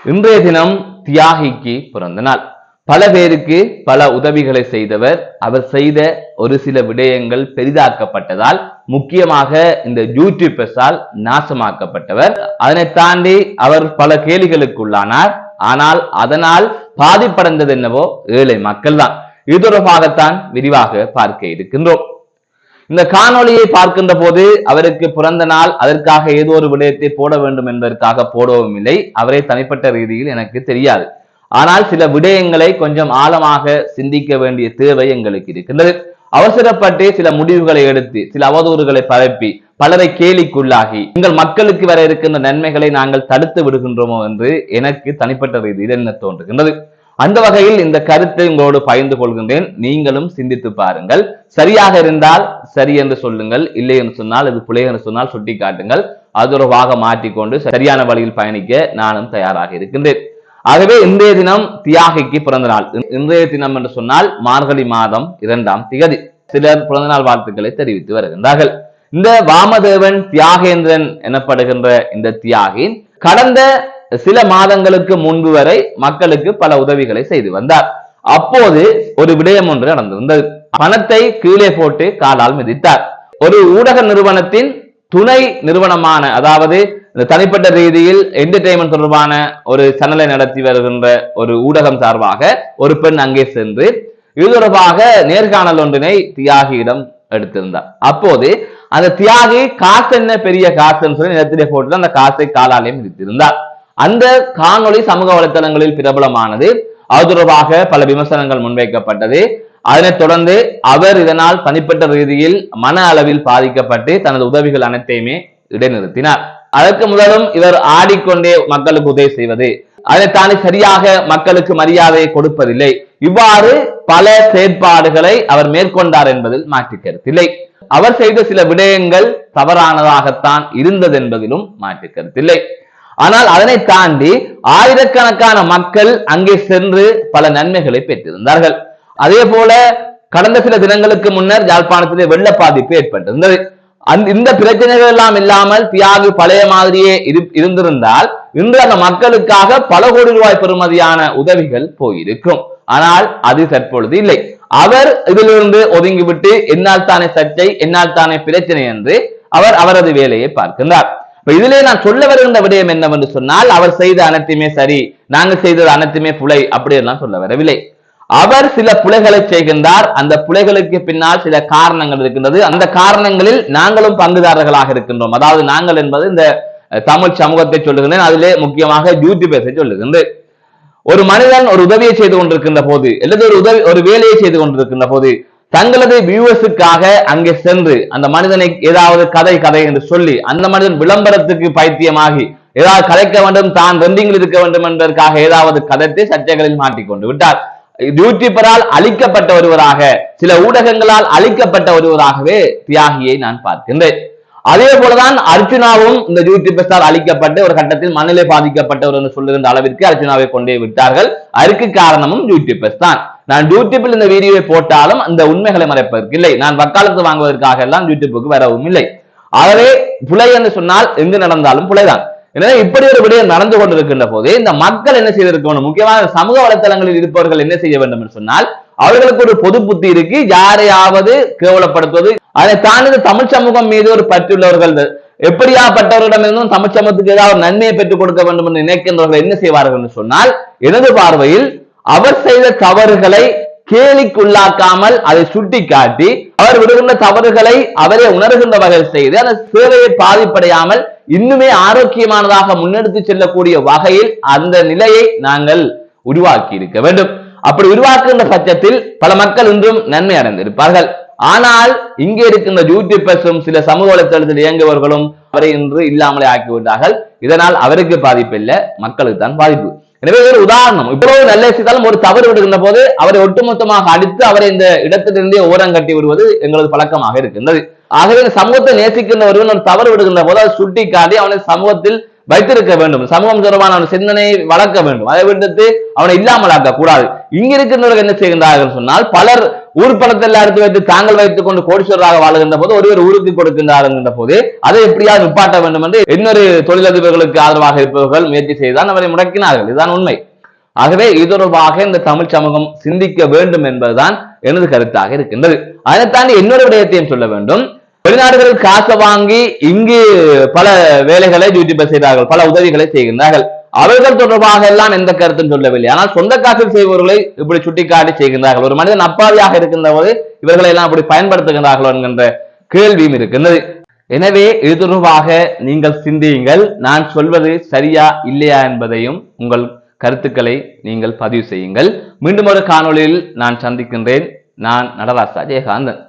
இன்றைய தினம் தியாகிக்கு பிறந்த நாள். பல பேருக்கு பல உதவிகளை செய்தவர். அவர் செய்த ஒரு சில விடயங்கள் பெரிதாக்கப்பட்டதால், முக்கியமாக இந்த யூடியூபர்ஸால் நாசமாக்கப்பட்டவர். அதனை தாண்டி அவர் பல கேலிகளுக்குள்ளானார். ஆனால் அதனால் பாதிப்படைந்தது என்னவோ ஏழை மக்கள் தான். இது தொடர்பாகத்தான் விரிவாக பார்க்க இருக்கின்றோம். இந்த காணொளியை பார்க்கின்ற போது அவருக்கு பிறந்த நாள், அதற்காக ஏதோ ஒரு விடயத்தை போட வேண்டும் என்பதற்காக போடவும் இல்லை. அவரை தனிப்பட்ட ரீதியில் எனக்கு தெரியாது. ஆனால் சில விடயங்களை கொஞ்சம் ஆழமாக சிந்திக்க வேண்டிய தேவை எங்களுக்கு இருக்கின்றது. அவசரப்பட்டு சில முடிவுகளை எடுத்து சில அவதூறுகளை பரப்பி பலரை கேலிக்குள்ளாகி எங்கள் மக்களுக்கு வர இருக்கின்ற நன்மைகளை நாங்கள் தடுத்து விடுகின்றோமோ என்று எனக்கு தனிப்பட்ட ரீதியில் என்ன தோன்றுகின்றது. அந்த வகையில் இந்த கருத்தை உங்களோடு பகிர்ந்து கொள்கின்றேன். நீங்களும் சிந்தித்து பாருங்கள். சரியாக இருந்தால் சரி என்று சொல்லுங்கள், இல்லை என்று சொன்னால் இது பிழை என்று சொன்னால் சுட்டி காட்டுங்கள். அது ஒரு வாக மாற்றிக்கொண்டு சரியான வழியில் பயணிக்க நானும் தயாராக இருக்கின்றேன். ஆகவே இன்றைய தினம் தியாகிக்கு பிறந்த நாள். இன்றைய தினம் என்று சொன்னால் மார்கழி மாதம் 2ஆம் திகதி. சிலர் பிறந்த நாள் வாழ்த்துக்களை தெரிவித்து வருகின்றார்கள். இந்த வாமதேவன் தியாகேந்திரன் எனப்படுகின்ற இந்த தியாகி கடந்த சில மாதங்களுக்கு முன்பு வரை மக்களுக்கு பல உதவிகளை செய்து வந்தார். அப்போது ஒரு விடயம் ஒன்று நடந்திருந்தது. பணத்தை கீழே போட்டு காலால் மிதித்தார். ஒரு ஊடக நிறுவனத்தின் துணை நிறுவனமான, அதாவது தனிப்பட்ட ரீதியில் என்டர்டெயின்மெண்ட் தொடர்பான ஒரு சேனலை நடத்தி வருகின்ற ஒரு ஊடகம் சார்பாக ஒரு பெண் அங்கே சென்று இது தொடர்பாக நேர்காணல் ஒன்றினை தியாகியிடம் எடுத்திருந்தார். அப்போது அந்த தியாகி காசு என்ன பெரிய காசுன்னு சொல்லி நிலத்திலே போட்டு அந்த காசை காலாலே மிதித்திருந்தார். அந்த காணொளி சமூக வலைதளங்களில் பிரபலமானது. அது தொடர்பாக பல விமர்சனங்கள் முன்வைக்கப்பட்டது. அதனைத் தொடர்ந்து அவர் இதனால் தனிப்பட்ட ரீதியில் மன அளவில் பாதிக்கப்பட்டு தனது உதவிகள் அனைத்தையுமே இடைநிறுத்தினார். அதற்கு முதலும் இவர் ஆடிக்கொண்டே மக்களுக்கு உதவி செய்வது, அதை தாண்டி சரியாக மக்களுக்கு மரியாதையை கொடுப்பதில்லை. இவ்வாறு பல செயற்பாடுகளை அவர் மேற்கொண்டார் என்பதில் மாற்று கருத்தில்லை. அவர் செய்த சில விடயங்கள் தவறானதாகத்தான் இருந்தது என்பதிலும் மாற்று கருத்தில்லை. ஆனால் அதனை தாண்டி ஆயிரக்கணக்கான மக்கள் அங்கே சென்று பல நன்மைகளை பெற்றிருந்தார்கள். அதே போல கடந்த சில தினங்களுக்கு முன்னர் யாழ்ப்பாணத்திலே வெள்ள பாதிப்பு ஏற்பட்டிருந்தது. இந்த பிரச்சனைகள் எல்லாம் இல்லாமல் தியாகி பழைய மாதிரியே இருந்திருந்தால் இன்று அந்த மக்களுக்காக பல கோடி ரூபாய் பெறுமதியான உதவிகள் போயிருக்கும். ஆனால் அது தற்பொழுது இல்லை. அவர் இதிலிருந்து ஒதுங்கிவிட்டு என்னால் தானே சர்ச்சை, என்னால் தானே பிரச்சனை என்று அவர் அவரது வேலையை பார்க்கின்றார். இதிலே நான் சொல்ல வருகின்ற விடயம் என்னவென்று சொன்னால், அவர் செய்த அனைத்துமே சரி, நாங்கள் செய்தது அனைத்துமே புலை, அப்படியெல்லாம் சொல்ல வரவில்லை. அவர் சில புலைகளை செய்கின்றார். அந்த புலைகளுக்கு பின்னால் சில காரணங்கள் இருக்கின்றது. அந்த காரணங்களில் நாங்களும் பங்குதாரர்களாக இருக்கின்றோம். அதாவது நாங்கள் என்பது இந்த தமிழ் சமூகத்தை சொல்லுகின்றேன். அதிலே முக்கியமாக யூடியூபர்ஸை சொல்லுகின்றேன். ஒரு மனிதன் ஒரு உதவியை செய்து கொண்டிருக்கின்ற போது, அல்லது ஒரு வேலையை செய்து கொண்டிருக்கின்ற போது தங்களது வியூவர்ஸுக்காக அங்கே சென்று அந்த மனிதனை ஏதாவது கதை என்று சொல்லி அந்த மனிதன் விளம்பரத்துக்கு பைத்தியமாகி ஏதாவது கதைக்க வேண்டும், தான் ரெண்டிங்கில் இருக்க வேண்டும் என்பதற்காக ஏதாவது கதைத்து சர்ச்சைகளில் மாட்டிக்கொண்டு விட்டார். யூடியூபரால் அழிக்கப்பட்ட ஒருவராக, சில ஊடகங்களால் அழிக்கப்பட்ட ஒருவராகவே தியாகியை நான் பார்க்கின்றேன். அதே போலதான் அர்ச்சுனாவும் இந்த யூடியூபர்ஸால் அழிக்கப்பட்டு ஒரு கட்டத்தில் மனநிலை பாதிக்கப்பட்டவர் என்று சொல்லுகின்ற அளவிற்கு அர்ச்சுனாவை கொண்டே விட்டார்கள். அதற்கு காரணமும் யூடியூபர்ஸ் தான். நான் யூடியூபில் இந்த வீடியோவை போட்டாலும் அந்த உண்மைகளை மறைப்பதற்கு இல்லை. நான் வக்காலத்து வாங்குவதற்காக எல்லாம் யூடியூபுக்கு வரவும் இல்லை. ஆகவே புலை என்று சொன்னால் எங்கு நடந்தாலும் புலைதான். எனவே இப்படி ஒரு விடயம் நடந்து கொண்டிருக்கின்ற போது இந்த மக்கள் என்ன செய்திருக்கணும், முக்கியமாக சமூக வலைத்தளங்களில் இருப்பவர்கள் என்ன செய்ய வேண்டும் என்று சொன்னால், அவர்களுக்கு ஒரு பொது புத்தி இருக்கு. யாரையாவது கேவலப்படுத்துவது, அதை தாண்டி தமிழ் சமூகம் மீது ஒரு பற்றுள்ளவர்கள், எப்படியாப்பட்டவர்களிடமிருந்தும் தமிழ் சமூகத்துக்கு ஏதாவது நன்மையை பெற்றுக் கொடுக்க வேண்டும் என்று நினைக்கின்றவர்கள் என்ன செய்வார்கள் என்று சொன்னால், எனது பார்வையில் அவர் செய்த தவறுகளை கேலிக்குள்ளாக்காமல் அதை சுட்டி காட்டி அவர் விடுகின்ற தவறுகளை அவரே உணர்கின்ற வகையில் செய்து அந்த சேவையை பாதிப்படையாமல் இன்னுமே ஆரோக்கியமானதாக முன்னெடுத்து செல்லக்கூடிய வகையில் அந்த நிலையை நாங்கள் உருவாக்கி இருக்க வேண்டும். அப்படி உருவாக்குகின்ற பட்சத்தில் பல மக்கள் இன்றும் நன்மை அடைந்திருப்பார்கள். ஆனால் இங்கே இருக்கின்ற யூடியூபர்ஸும் சில சமூக வலைத்தளத்தில் இயங்குபவர்களும் அவரை இன்று இல்லாமலே ஆக்கிவிட்டார்கள். இதனால் அவருக்கு பாதிப்பு இல்லை, மக்களுக்கு தான் பாதிப்பு. எனவே ஒரு உதாரணம், இவ்வளவு நல்ல செய்தாலும் ஒரு தவறு விடுகின்ற போது அவரை ஒட்டுமொத்தமாக அடித்து அவரை இந்த இடத்திலிருந்தே ஓரம் கட்டி விடுவது எங்களது பழக்கமாக இருக்கின்றது. ஆகவே இந்த சமூகத்தை நேசிக்கின்ற ஒருவன் ஒரு தவறு விடுகின்ற போது அதை சுட்டி காட்டி அவனை சமூகத்தில் வைத்திருக்க வேண்டும். சமூகம் தொடர்பான அவன் சிந்தனையை வளர்க்க வேண்டும். அதை விடுத்து அவனை இல்லாமலாக்க கூடாது. இங்க இருக்கின்றவர்கள் என்ன செய்கின்றார்கள் சொன்னால், பலர் ஊர் பணத்தை எல்லாம் எடுத்து வைத்து தாங்கள் வைத்துக் கொண்டு கோடீஸ்வரராக வாழுகின்ற போது ஒருவர் ஊருக்கு கொடுக்கின்றார்கள் என்ற போது அதை எப்படியாவது நிப்பாட்ட வேண்டும் என்று இன்னொரு தொழிலதிபர்களுக்கு ஆதரவாக இருப்பவர்கள் முயற்சி செய்துதான் அவரை முடக்கினார்கள். இதுதான் உண்மை. ஆகவே இது தொடர்பாக இந்த தமிழ் சமூகம் சிந்திக்க வேண்டும் என்பதுதான் எனது கருத்தாக இருக்கின்றது. அதை தாண்டி இன்னொரு விடயத்தையும் சொல்ல வேண்டும். வெளிநாடுகளில் காசை வாங்கி இங்கு பல வேலைகளை யூடியூபர் செய்கிறார்கள், பல உதவிகளை செய்கின்றார்கள். அவர்கள் தொடர்பாக எல்லாம் எந்த கருத்தும் சொல்லவில்லை. ஆனால் சொந்த காசில் செய்பவர்களை இப்படி சுட்டிக்காட்டி செய்கின்றார்கள். ஒரு மனிதன் அப்பாவியாக இருக்கின்ற போது இவர்களை எல்லாம் அப்படி பயன்படுத்துகின்றார்களோ என்கின்ற கேள்வியும் இருக்கின்றது. எனவே இது தொடர்பாக நீங்கள் சிந்தியுங்கள். நான் சொல்வது சரியா இல்லையா என்பதையும் உங்கள் கருத்துக்களை நீங்கள் பதிவு செய்யுங்கள். மீண்டும் ஒரு காணொளியில் நான் சந்திக்கின்றேன். நான் நடராசா ஜெயகாந்தன்.